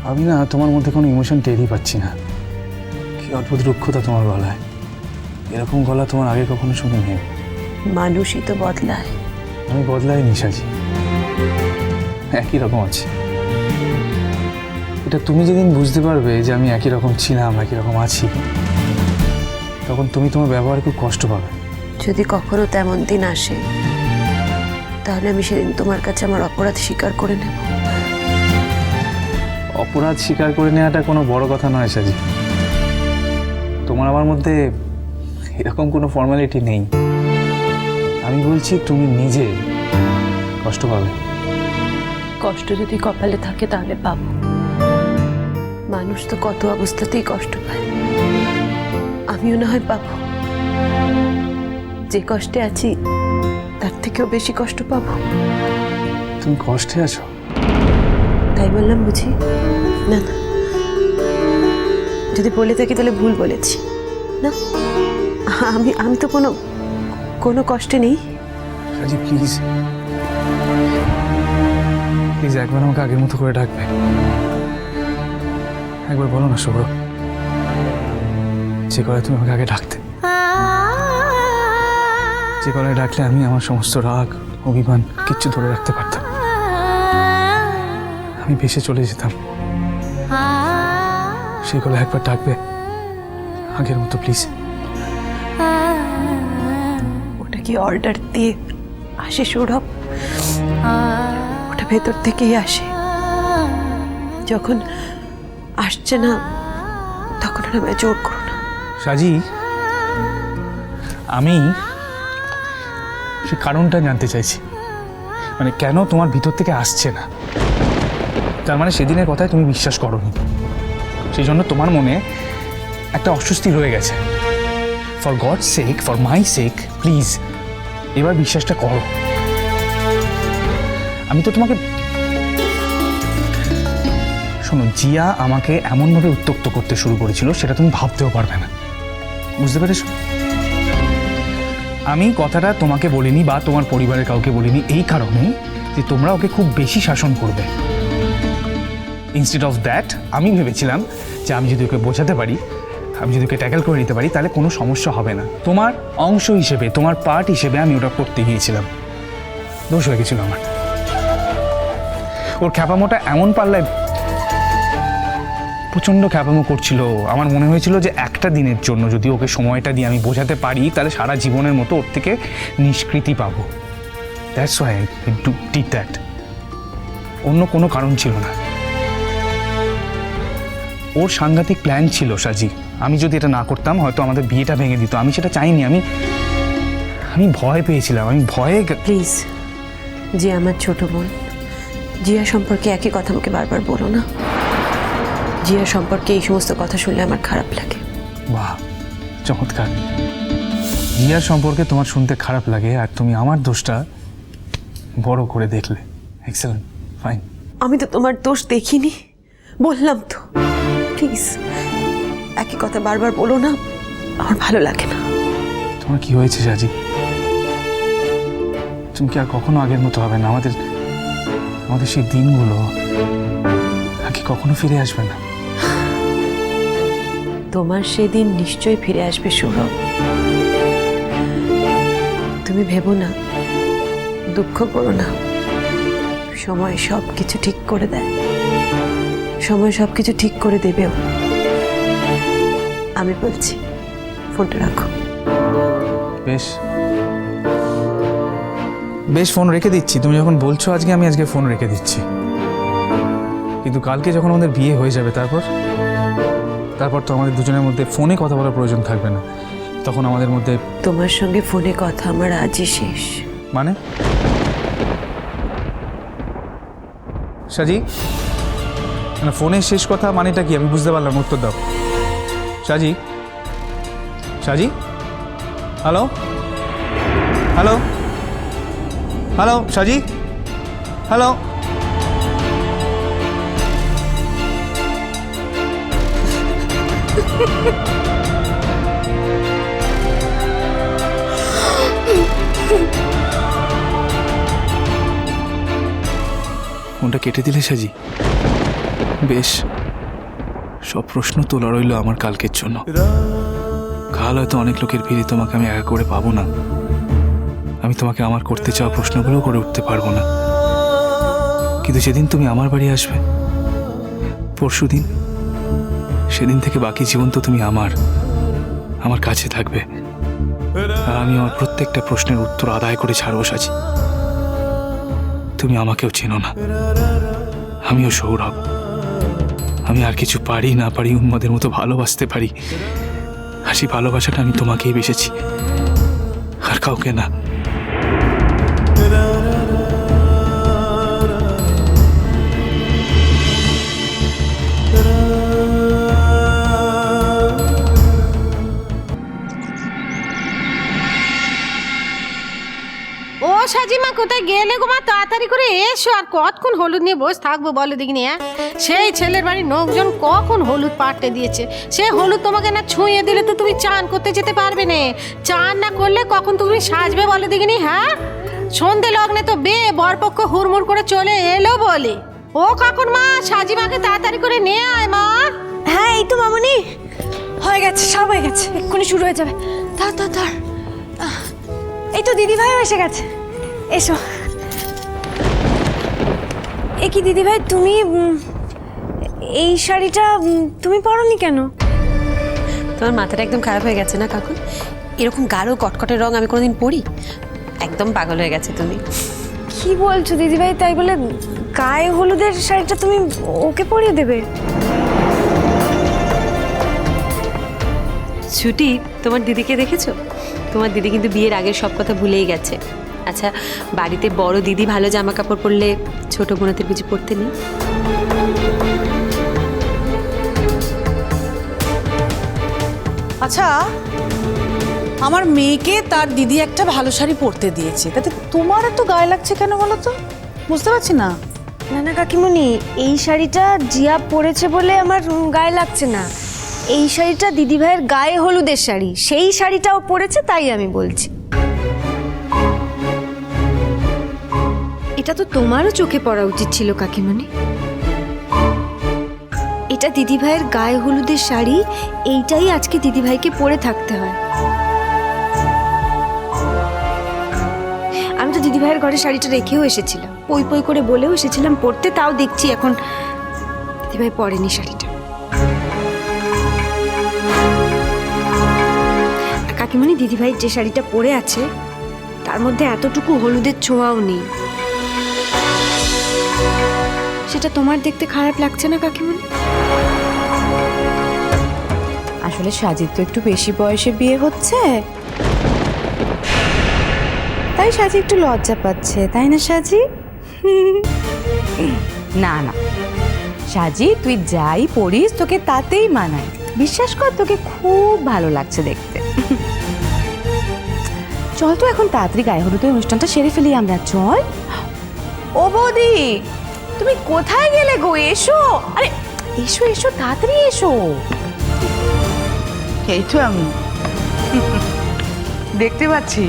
আমি না তোমার মধ্যে কোনো ইমোশন টেরই পাচ্ছি না। কি অদ্ভুত রুক্ষতা তোমার গলায়। এরকম গলা তোমার আগে কখনো শুনিনি। মানুষই তো বদলায়। আমি বদলাইনি সাজি, একই রকম আছি। এটা তুমি যেদিন বুঝতে পারবে যে আমি একই রকম ছিলাম, একই রকম আছি, তখন তুমি তোমার ব্যবহারে খুব কষ্ট পাবে। যদি কখনো তেমন দিন আসে, তাহলে আমি সেদিন তোমার কাছে আমার অপরাধ স্বীকার করে নেব। অপরাধ স্বীকার করে নেওয়াটা কোনো বড় কথা নয় সাজি। তোমার আমার মধ্যে এরকম কোনো ফর্মালিটি নেই। আমি বলছি তুমি নিজে কষ্ট পাবে। কষ্ট যদি কপালে থাকে তাহলে পাবো। মানুষ তো কত অবস্থাতেই কষ্ট পায়, আমিও না হয় পাবো। যে কষ্টে আছি তার থেকেও বেশি কষ্ট পাবো। তুমি কষ্টে আছো? তাই বললাম বুঝি? না না, যদি বলে থাকি তাহলে ভুল বলেছি। না, আমি আমি তো কোনো কষ্টে নেই। সাজি প্লিজ প্লিজ একবার আমাকে আগের মতো করে ডাকবে। একবার বলো না সৌরভ, যে গলায় তুমি আমাকে আগে ডাকতে, যে গলায় ডাকলে আমি আমার সমস্ত রাগ অভিমান কিচ্ছু ধরে রাখতে পারতাম, আমি ভেসে চলে যেতাম। সেই গলায় একবার ডাকবে আগের মতো প্লিজ। ওটা কি অর্ডার দিয়ে আসে সৌরভ? ওটা ভেতর থেকেই আসে। যখন আসছে না তখন আর আমায় জোর করো না। সাজি, আমি সে কারণটা জানতে চাইছি, মানে কেন তোমার ভিতর থেকে আসছে না। তার মানে সেদিনের কথায় তুমি বিশ্বাস করোনি, সেই জন্য তোমার মনে একটা অস্বস্তি রয়ে গেছে। For God sake, for my sake, please এবার বিশ্বাসটা করো। আমি তো তোমাকে, শোনো, জিয়া আমাকে এমনভাবে উত্ত্যক্ত করতে শুরু করেছিল সেটা তুমি ভাবতেও পারবে না, বুঝতে পেরেছো? আমি কথাটা তোমাকে বলিনি বা তোমার পরিবারের কাউকে বলিনি এই কারণে যে তোমরা ওকে খুব বেশি শাসন করবে। ইনস্টেড অফ দ্যাট আমি ভেবেছিলাম যে আমি যদি ওকে বোঝাতে পারি, আমি যদি ওকে ট্যাকেল করে নিতে পারি, তাহলে কোনো সমস্যা হবে না। তোমার অংশ হিসেবে, তোমার পার্ট হিসেবে আমি ওটা করতে গিয়েছিলাম, দোষ হয়ে গেছিল আমার। ওর খ্যাপামোটা এমন পাল্লায় প্রচণ্ড খ্যাপামো করছিল, আমার মনে হয়েছিল যে একটা দিনের জন্য যদি ওকে সময়টা দিয়ে আমি বোঝাতে পারি তাহলে সারা জীবনের মতো ওর থেকে নিষ্কৃতি পাবো। That's why I did that. অন্য কোনো কারণ ছিল না। ওর সাংঘাতিক প্ল্যান ছিল সাজি, আমি যদি এটা না করতাম হয়তো আমাদের বিয়েটা ভেঙে দিত। আমি সেটা চাইনি, আমি ভয় পেয়েছিলাম, আমি ভয়ে। প্লিজ, যে আমার ছোট বোন, জিয়া সম্পর্কে একই কথা আমাকে বারবার বলো না। জিয়া সম্পর্কে এই সমস্ত কথা শুনলে আমার খারাপ লাগে। বাহ, চমৎকার। জিয়ার সম্পর্কে তোমার শুনতে খারাপ লাগে আর তুমি আমার দোষটা বড় করে দেখলে। Excellent, fine. আমি তো তোমার দোষ দেখিনি, বললাম তো। প্লিজ একই কথা বারবার বলো না, আমার ভালো লাগে না। তোমার কি হয়েছে সাজি? তুমি কি আর কখনো আগের মতো হবে না? আমাদের সেই দিনগুলো কি কখনো ফিরে আসবে না? তোমার সেদিন নিশ্চয়ই ফিরে আসবে সৌরভ। তুমি ভেবো না, দুঃখ করো না। সময় সব কিছু ঠিক করে দেয়, সময় সব কিছু ঠিক করে দেবেও। আমি বলছি, ফোনটা রাখো। বেশ বেশ, ফোন রেখে দিচ্ছি। তুমি যখন বলছো আজকে, আমি আজকে ফোন রেখে দিচ্ছি। কিন্তু কালকে যখন আমাদের বিয়ে হয়ে যাবে তারপর তো আমাদের দুজনের মধ্যে ফোনে কথা বলার প্রয়োজন থাকবে না। তখন আমাদের মধ্যে তোমার সঙ্গে ফোনে কথা আমার আজই শেষ। মানে সাজি, মানে ফোনে শেষ কথা মানেটা কি? আমি বুঝতে পারলাম, উত্তর দাও। সাজি, সাজি, হ্যালো হ্যালো হ্যালো, সাজি, হ্যালো। ফোনটা কেটে দিলে সাজি? বেশ, সব প্রশ্ন তোলা রইল আমার কালকের জন্য। কাল হয়তো অনেক লোকের ভিড়ে তোমাকে আমি একা করে পাবো না, আমি তোমাকে আমার করতে চাওয়া প্রশ্নগুলো করে উঠতে পারবো না। কিন্তু যেদিন তুমি আমার বাড়ি আসবে, পরশুদিন, সেদিন থেকে বাকি জীবন তো তুমি আমার কাছে থাকবে, আর আমি আমার প্রত্যেকটা প্রশ্নের উত্তর আদায় করে ছাড়বো সাজি। তুমি আমাকেও চেনো না, আমিও সৌরভ। আমি আর কিছু পারি না পারি উন্মাদের মতো ভালোবাসতে পারি, আর সেই ভালোবাসাটা আমি তোমাকেই বেসেছি, আর কাউকে না। ও সাজিমা, কোথায় গেলে গো মা? তাড়াতাড়ি করে এসো। আর কতক্ষণ হলুদ নিয়ে বসে থাকবো বলো দেখিনি? হ্যাঁ, সেই ছেলের বাড়ির লোকজন কখন হলুদ পাল্টে দিয়েছে। সে হলুদ তোমাকে না ছুঁয়ে দিলে তো তুমি চান করতে যেতে পারবে না। চান না করলে কখন তুমি সাজবে বলো দেখিনি? হ্যাঁ, সন্ধে লগ্নে তো বরপক্ষ হুড়মুড় করে চলে এলো বলে। ও কাকুর মা, সাজিমাকে তাড়াতাড়ি করে নিয়ে আয় মা। হ্যাঁ, এই তো মামুনি, হয়ে গেছে, সব হয়ে গেছে, এক্ষুনি শুরু হয়ে যাবে। ধর এই তো দিদি ভাইও এসে গেছে, এসো। এ কি দিদি ভাই, তুমি এই শাড়িটা তুমি পরনি কেন? তোমার মাথাটা একদম খারাপ হয়ে গেছে না কাকু? এরকম গাঢ় কটকটে রং আমি কোনোদিন পরি? একদম পাগল হয়ে গেছে তুমি। কি বলছো দিদি ভাই? তাই বলে গায়ে হলুদের শাড়িটা তুমি ওকে পরিয়ে দেবে? ছুটি, তোমার দিদিকে দেখেছো? তোমার দিদি কিন্তু বিয়ের আগের সব কথা ভুলেই গেছে। আচ্ছা, বাড়িতে বড় দিদি ভালো জামা কাপড় পরলে ছোট বোনদের বুঝি পরতে নেই? আচ্ছা, আমার মেয়েকে তার দিদি একটা ভালো শাড়ি পরতে দিয়েছে, তাতে তোমার এত গায়ে লাগছে কেন বলো তো? বুঝতে পারছি না। না না কাকিমণি, এই শাড়িটা জিয়া পরেছে বলে আমার গায়ে লাগছে না। এই শাড়িটা দিদি ভাইয়ের গায়ে হলুদের শাড়ি, সেই শাড়িটাও পরেছে, তাই আমি বলছি। এটা তো তোমারও চোখে পড়া উচিত ছিল কাকিমণি। এটা দিদি ভাইয়ের গায়ে হলুদের শাড়ি, এইটাই আজকে দিদি ভাইকে পরে থাকতে হয়। আমি তো দিদি ভাইয়ের ঘরে শাড়িটা রেখেও এসেছিলাম, পই পই করে বলেও এসেছিলাম পরতে, তাও দেখছি এখন দিদি ভাই পরেনি শাড়িটা। কাকিমণি, দিদিভাই যে শাড়িটা পরে আছে তার মধ্যে এতটুকু হলুদের ছোঁয়াও নেই। সেটা তোমার দেখতে খারাপ লাগছে না কাকিমণি? আসলে সাজির তো একটু বেশি বয়সে বিয়ে হচ্ছে, তাই সাজি একটু লজ্জা পাচ্ছে, তাই না সাজি? না না সাজি, তুই যাই পড়িস তোকে তাতেই মানায়, বিশ্বাস কর, তোকে খুব ভালো লাগছে দেখতে। চল তো এখন তাড়াতাড়ি গায়ে হলুদের অনুষ্ঠানটা সেরে ফেলি আমরা, চল। ও বৌদি, তুমি কোথায় গেলে গো? এসো, আরে এসো এসো, তাড়াতাড়ি এসো। এই তো আমি দেখতে পাচ্ছি